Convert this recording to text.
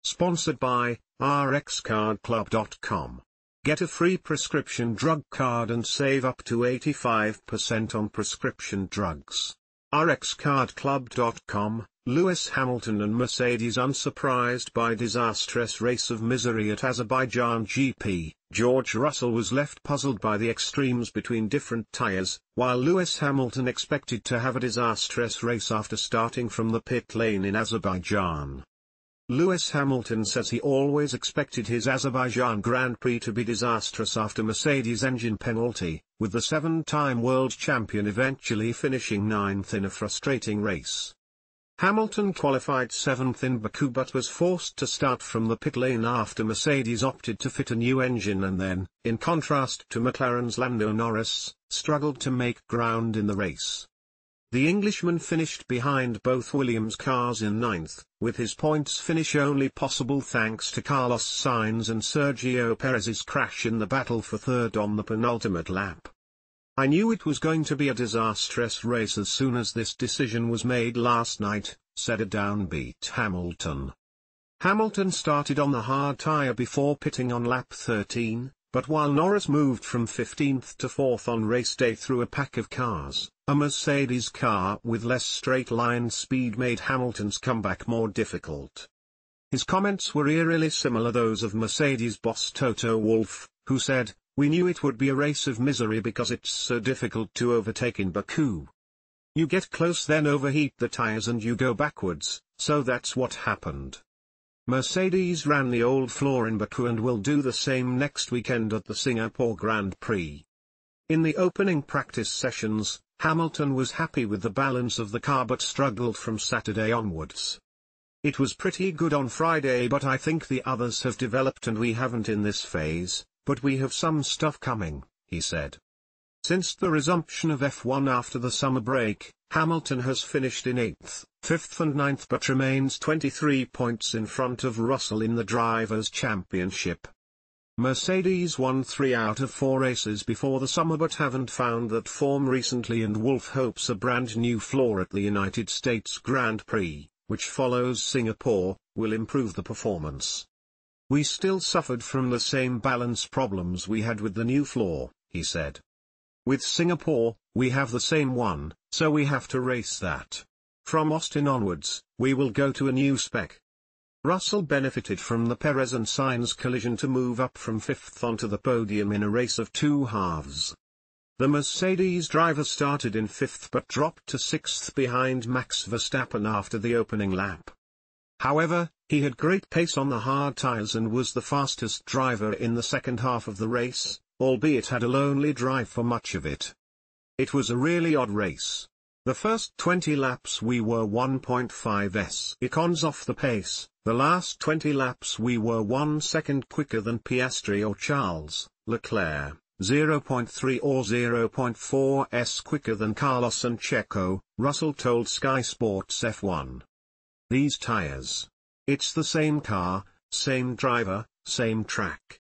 Sponsored by rxcardclub.com. Get a free prescription drug card and save up to 85% on prescription drugs. rxcardclub.com. Lewis Hamilton and Mercedes unsurprised by disastrous race of misery at Azerbaijan GP. George Russell was left puzzled by the extremes between different tyres, while Lewis Hamilton expected to have a disastrous race after starting from the pit lane in Azerbaijan. Lewis Hamilton says he always expected his Azerbaijan Grand Prix to be disastrous after Mercedes' engine penalty, with the 7-time world champion eventually finishing 9th in a frustrating race. Hamilton qualified 7th in Baku but was forced to start from the pit lane after Mercedes opted to fit a new engine and then, in contrast to McLaren's Lando Norris, struggled to make ground in the race. The Englishman finished behind both Williams cars in 9th, with his points finish only possible thanks to Carlos Sainz and Sergio Perez's crash in the battle for 3rd on the penultimate lap. "I knew it was going to be a disastrous race as soon as this decision was made last night," said a downbeat Hamilton. Hamilton started on the hard tyre before pitting on lap 13, but while Norris moved from 15th to 4th on race day through a pack of cars, a Mercedes car with less straight-line speed made Hamilton's comeback more difficult. His comments were eerily similar those of Mercedes boss Toto Wolff, who said, "We knew it would be a race of misery because it's so difficult to overtake in Baku. You get close then overheat the tyres and you go backwards, so that's what happened." Mercedes ran the old floor in Baku and will do the same next weekend at the Singapore Grand Prix. In the opening practice sessions, Hamilton was happy with the balance of the car but struggled from Saturday onwards. "It was pretty good on Friday but I think the others have developed and we haven't in this phase, but we have some stuff coming," he said. Since the resumption of F1 after the summer break, Hamilton has finished in 8th, 5th and 9th but remains 23 points in front of Russell in the Drivers' Championship. Mercedes won 3 out of 4 races before the summer but haven't found that form recently and Wolff hopes a brand new floor at the United States Grand Prix, which follows Singapore, will improve the performance. "We still suffered from the same balance problems we had with the new floor," he said. "With Singapore, we have the same one, so we have to race that. From Austin onwards, we will go to a new spec." Russell benefited from the Perez and Sainz collision to move up from 5th onto the podium in a race of 2 halves. The Mercedes driver started in 5th but dropped to 6th behind Max Verstappen after the opening lap. However, he had great pace on the hard tyres and was the fastest driver in the second half of the race, albeit had a lonely drive for much of it. "It was a really odd race. The first 20 laps we were 1.5 seconds off the pace, the last 20 laps we were 1 second quicker than Piastri or Charles Leclerc, 0.3 or 0.4 quicker than Carlos and Checo," Russell told Sky Sports F1. "These tyres. It's the same car, same driver, same track.